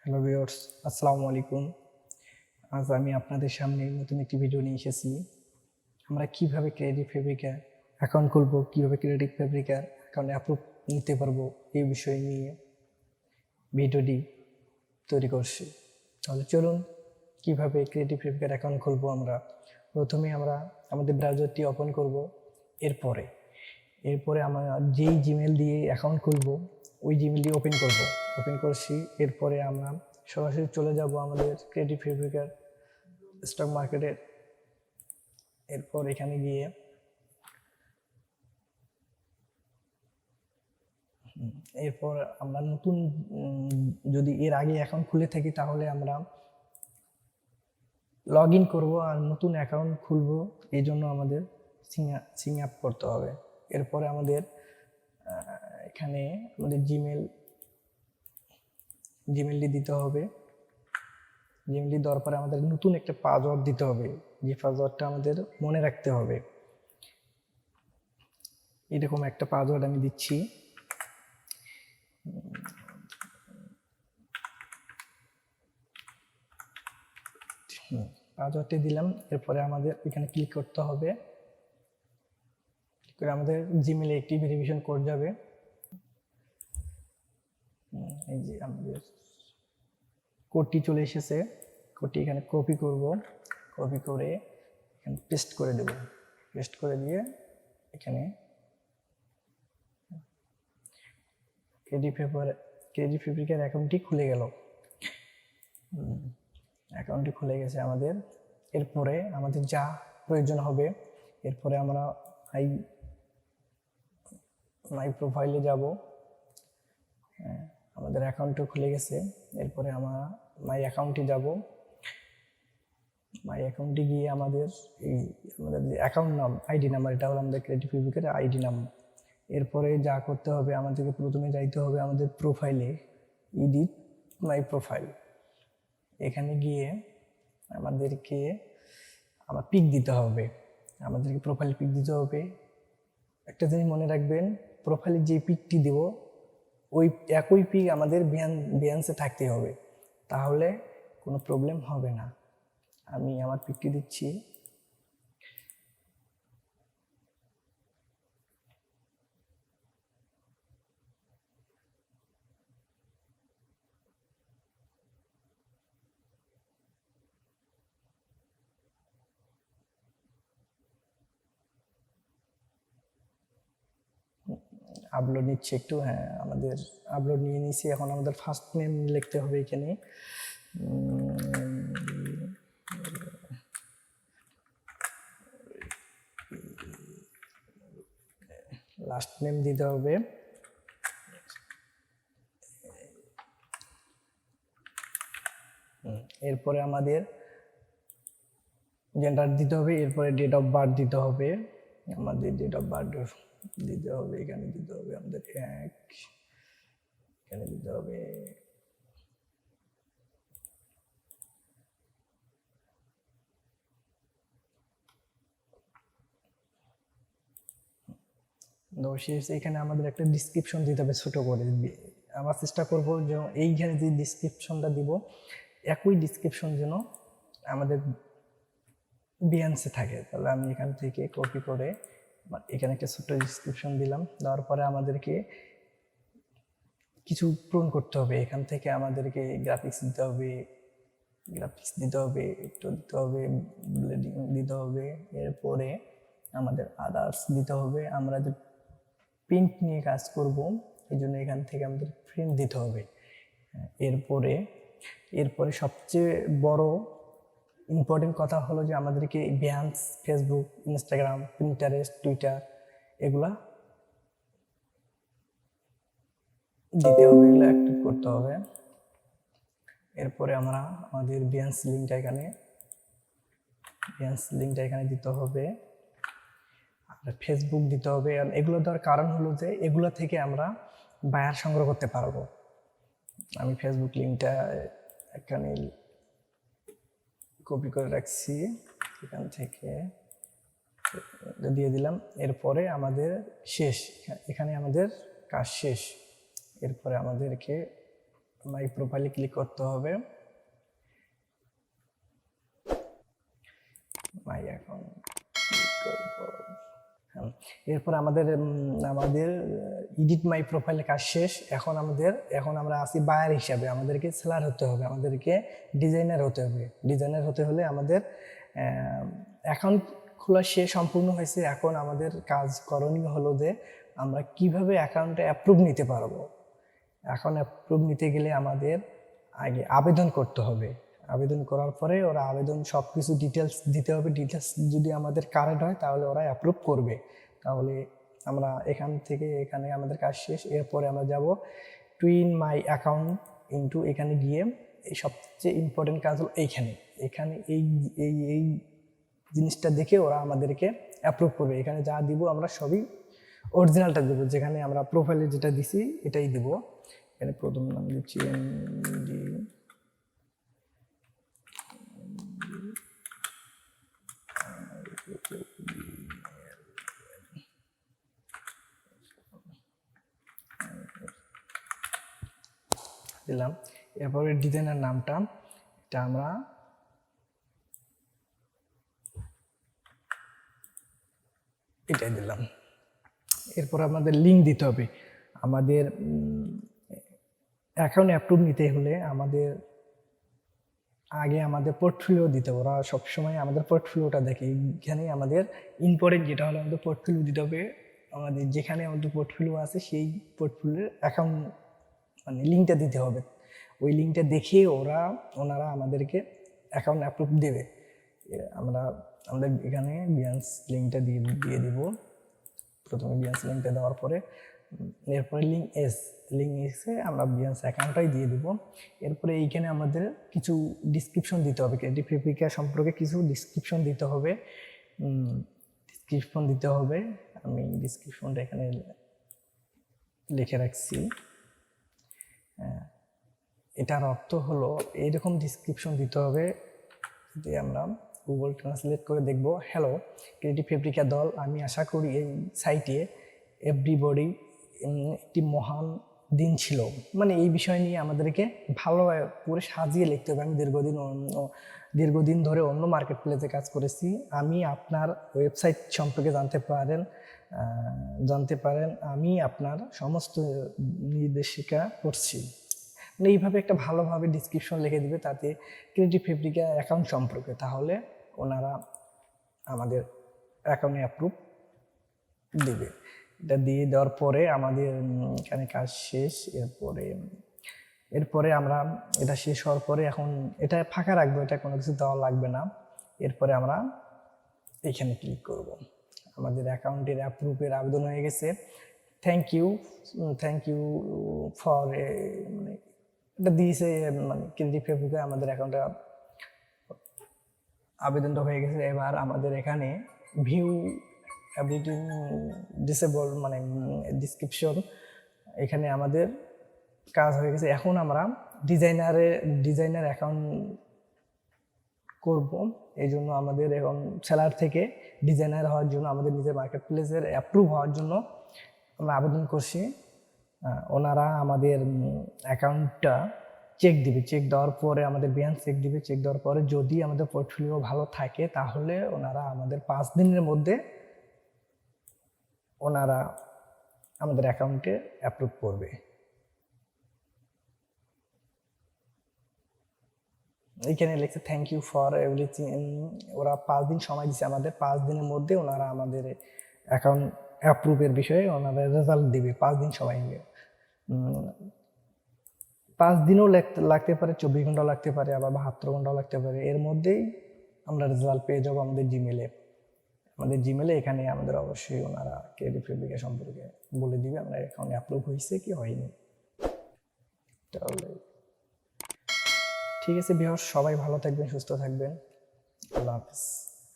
Hello viewers, আসসালামু আলাইকুম। আজ আমি আপনাদের সামনে নতুন একটি ভিডিও নিয়ে এসেছি। আমরা কিভাবে ক্রিয়েটিভ ফেব্রিকা অ্যাকাউন্ট খুলব, কিভাবে ক্রিয়েটিভ ফেব্রিকার অ্যাকাউন্ট অ্যাপ্রুভ নিতে পারবো, এই বিষয় নিয়ে ভিডিওটি তৈরি করছি। তাহলে চলুন কিভাবে ক্রিয়েটিভ ফেব্রিকার অ্যাকাউন্ট খুলব। প্রথমে আমরা আমাদের ব্রাউজারটি ওপেন করব। এরপরে আমরা যেই জিমেল দিয়ে অ্যাকাউন্ট খুলব ওই জিমেলটি ওপেন করছি। এরপরে আমরা সরাসরি চলে যাব আমাদের ক্রিয়েটিভ ফেব্রিকার স্টক মার্কেটের। এরপর এখানে গিয়ে এরপর আমরা নতুন যদি এর আগে অ্যাকাউন্ট খুলে থাকি তাহলে আমরা লগ ইন করবো আর নতুন অ্যাকাউন্ট খুলবো, এই জন্য আমাদের সিং আপ করতে হবে। এরপরে আমাদের এখানে আমাদের জিমেলটি দিতে হবে। জিমেলটি দেওয়ার পরে আমাদের নতুন একটা পাসওয়ার্ড দিতে হবে, যে পাসওয়ার্ডটা আমাদের মনে রাখতে হবে। এরকম একটা পাসওয়ার্ড আমি দিচ্ছি। পাসওয়ার্ডটি দিলাম। এরপরে আমাদের এখানে ক্লিক করতে হবে, করে আমাদের জিমেলে একটি ভেরিফিকেশন কোড যাবে। এই যে আমাদের কোডটি চলে এসেছে। কোডটি এখানে কপি করে এখানে পেস্ট করে দেব। পেস্ট করে দিয়ে এখানে ক্রিয়েটিভ ফেব্রিকার অ্যাকাউন্টটি খুলে গেল। অ্যাকাউন্টটি খুলে গেছে আমাদের। এরপরে আমাদের যা প্রয়োজন হবে, এরপরে আমরা মাই প্রোফাইলে যাব। আমাদের অ্যাকাউন্টও খুলে গেছে। এরপরে আমরা মাই অ্যাকাউন্টে যাব। মাই অ্যাকাউন্টে গিয়ে আমাদের যে অ্যাকাউন্ট নাম, আইডি নাম্বার, এটা হলো আমাদের ক্রিয়েটিভ ফেব্রিকার আইডি নাম্বার। এরপরে যা করতে হবে, আমাদেরকে প্রথমে যাইতে হবে আমাদের প্রোফাইলে, এডিট মাই প্রোফাইল। এখানে গিয়ে আমাদেরকে পিক দিতে হবে। আমাদেরকে প্রোফাইল পিক দিতে হবে। একটা জিনিস মনে রাখবেন, প্রোফাইলে যে পিকটি দেব ওই একই পিক আমাদের বিয়ান্সে থাকতে হবে, তাহলে কোনো প্রবলেম হবে না। আমি আমার পিকটি দিচ্ছি। আপলোড নিচ্ছে একটু। হ্যাঁ, আমাদের আপলোড নিয়ে নিয়েছি। এখন আমাদের ফার্স্ট নেম লিখতে হবে এখানে। লাস্ট নেম দিতে হবে। এরপরে আমাদের জেন্ডার দিতে হবে। এরপরে ডেট অফ বার্থ দিতে হবে। আমাদের ডেট অফ বার্থ দিতে হবে, এখানে দিতে হবে আমাদের এখানে দিতে হবে। এখানে আমাদের একটা ডিসক্রিপশন দিতে হবে ছোট করে। আমরা চেষ্টা করব যে এইখানে যে ডিসক্রিপশনটা দিব একই ডিসক্রিপশন যেন আমাদের বিয়ান্সে থাকে। তাহলে আমি এখান থেকে কপি করে এখানে একটা ছোট্ট ডিসক্রিপশন দিলাম। দেওয়ার পরে আমাদেরকে কিছু পূরণ করতে হবে। এখান থেকে আমাদেরকে গ্রাফিক্স দিতে হবে, একটু দিতে হবে, ব্লেডিং দিতে হবে। এরপরে আমাদের আদার্স দিতে হবে। আমরা যে প্রিন্ট নিয়ে কাজ করব এই জন্য এখান থেকে আমাদের প্রিন্ট দিতে হবে। এরপরে সবচেয়ে বড় ইম্পর্টেন্ট কথা হলো যে আমাদেরকে বিয়ান্স, ফেসবুক, ইনস্টাগ্রাম, পিন্টারেস্ট, টুইটার এগুলা দিতে হবে, এগুলো অ্যাক্টিভ করতে হবে। এরপরে আমরা আমাদের বিয়ান্স লিঙ্কটা এখানে দিতে হবে। আর ফেসবুক দিতে হবে। এগুলো দেওয়ার কারণ হলো যে এগুলো থেকে আমরা বায়ার সংগ্রহ করতে পারবো। আমি ফেসবুক লিঙ্কটা এখানে কপি করে রাখছি, এখান থেকে দিয়ে দিলাম। এরপরে আমাদের শেষ, এখানে আমাদের কাজ শেষ। এরপরে আমাদেরকে মাই প্রোফাইলে ক্লিক করতে হবে, মাই অ্যাকাউন্ট ক্লিক করব। এরপর আমাদের এডিট মাই প্রোফাইলে কাজ শেষ। এখন আমরা আছি বায়ার হিসাবে, আমাদেরকে সেলার হতে হবে, আমাদেরকে ডিজাইনার হতে হবে। ডিজাইনার হতে হলে আমাদের অ্যাকাউন্ট খোলা শেষ, সম্পূর্ণ হয়েছে। এখন আমাদের কাজ করণীয় হলো যে আমরা কিভাবে অ্যাকাউন্টে অ্যাপ্রুভ নিতে পারবো। এখন অ্যাপ্রুভ নিতে গেলে আমাদের আগে আবেদন করতে হবে। আবেদন করার পরে ওরা আবেদন সব কিছু ডিটেলস দিতে হবে। ডিটেলস যদি আমাদের কারেক্ট হয় তাহলে ওরা অ্যাপ্রুভ করবে। তাহলে আমরা এখান থেকে এখানে আমাদের কাজ শেষ। এরপরে আমরা যাব টুইন মাই অ্যাকাউন্ট ইনটু, এখানে গিয়ে এই সবচেয়ে ইম্পর্টেন্ট কাজ হলো এখানে এই এই এই জিনিসটা দেখে ওরা আমাদেরকে অ্যাপ্রুভ করবে। এখানে যা দিব আমরা সবই অরিজিনালটা দেবো, যেখানে আমরা প্রোফাইলে যেটা দিছি এটাই দিব। এখানে প্রথম নাম দিচ্ছি দিলাম। এরপরে ডিজাইনার নামটা এটা আমরা এটাই দিলাম। এরপর আমাদের লিঙ্ক দিতে হবে। আমাদের অ্যাকাউন্ট অ্যাপ্রুভ নিতে হলে আমাদের আগে আমাদের পোর্টফোলিও দিতে হবে। ওরা সবসময় আমাদের পোর্টফোলিওটা দেখে। এখানে আমাদের ইম্পর্টেন্ট যেটা হলো আমাদের পোর্টফোলিও দিতে হবে। আমাদের যেখানে আমাদের পোর্টফোলিও আছে সেই পোর্টফোলিওর অ্যাকাউন্ট মানে লিঙ্কটা দিতে হবে। ওই লিঙ্কটা দেখে ওনারা আমাদেরকে অ্যাকাউন্ট অ্যাপ্রুভ দেবে। আমাদের এখানে বিয়ান্স লিঙ্কটা দিয়ে দিব। প্রথমে বিয়ান্স লিঙ্কটা দেওয়ার পরে এরপরে লিঙ্ক এসে আমরা বিয়ান্স অ্যাকাউন্টটাই দিয়ে দিব। এরপরে এইখানে আমাদের কিছু ডিসক্রিপশন দিতে হবে। ক্রিয়েটিভ ফেব্রিকা সম্পর্কে কিছু ডিসক্রিপশন দিতে হবে। আমি ডিসক্রিপশনটা এখানে লিখে রাখছি। এটার অর্থ হলো এইরকম ডিসক্রিপশন দিতে হবে যে আমরা গুগল ট্রান্সলেট করে দেখব। হ্যালো ক্রিয়েটিভ ফেব্রিকা দল, আমি আশা করি এই সাইটে এভরিবডি একটি মহান দিন ছিল। মানে এই বিষয় নিয়ে আমাদেরকে ভালোভাবে পুরো সাজিয়ে লিখতে হবে। আমি দীর্ঘদিন ধরে অন্য মার্কেট প্লেসে কাজ করেছি। আমি আপনার ওয়েবসাইট সম্পর্কে জানতে পারেন আমি আপনার সমস্ত নির্দেশিকা করছি। মানে এইভাবে একটা ভালোভাবে ডিসক্রিপশন লিখে দিবে, তাতে ক্রিয়েটিভ ফেব্রিকা অ্যাকাউন্ট সম্পর্কে। তাহলে ওনারা আমাদের অ্যাকাউন্টে অ্যাপ্রুভ দেবে। এটা দিয়ে দেওয়ার পরে আমাদের এখানে কাজ শেষ। এরপরে আমরা এটা শেষ হওয়ার পরে এখন এটা ফাঁকা রাখবো, এটা কোনো কিছু দেওয়া লাগবে না। এরপরে আমরা এখানে ক্লিক করব। আমাদের অ্যাকাউন্টের অ্যাপ্রুভের আবেদন হয়ে গেছে। থ্যাংক ইউ ফর মানে এটা দিয়েছে মানে ক্রিয়েটিভ ফেব্রিকা আমাদের অ্যাকাউন্টে আবেদনটা হয়ে গেছে। এবার আমাদের এখানে ভিউ এভরিথিং ডিসেবল মানে ডিসক্রিপশন, এখানে আমাদের কাজ হয়ে গেছে। এখন আমরা ডিজাইনার অ্যাকাউন্ট করব। এই জন্য আমাদের এখন সেলার থেকে ডিজাইনার হওয়ার জন্য আমাদের নিজের মার্কেট প্লেসের অ্যাপ্রুভ হওয়ার জন্য আমরা আবেদন করছি। ওনারা আমাদের অ্যাকাউন্টটা চেক দিবে। চেক দেওয়ার পরে আমাদের বিয়ান্স চেক দিবে। চেক দেওয়ার পরে যদি আমাদের পোর্টফোলিও ভালো থাকে তাহলে ওনারা আমাদের 5 দিনের মধ্যে ওনারা আমাদের অ্যাকাউন্টে অ্যাপ্রুভ করবে। এখানে লিখছে থ্যাংক ইউ ফর এভরিথিং। ওরা 5 দিন সময় দিচ্ছে আমাদের। 5 দিনের মধ্যে ওনারা আমাদের অ্যাকাউন্ট অ্যাপ্রুভের বিষয়ে ওনারা রেজাল্ট দিবে। 5 দিন সময় নিবে। 5 দিনও লাগতে পারে, 24 ঘন্টাও লাগতে পারে, আবার 72 ঘন্টাও লাগতে পারে। এর মধ্যেই আমরা রেজাল্ট পেয়ে যাবো আমাদের জিমেলে। এখানে আমাদের অবশ্যই ওনারা ক্রিয়েটিভ ফেব্রিকা সম্পর্কে বলে দিবে আমরা অ্যাকাউন্ট অ্যাপ্রুভ হয়েছে কি হয়নি। তাহলে ঠিক আছে ভিউয়ার্স, সবাই ভালো থাকবেন, সুস্থ থাকবেন। আল্লাহ হাফেজ।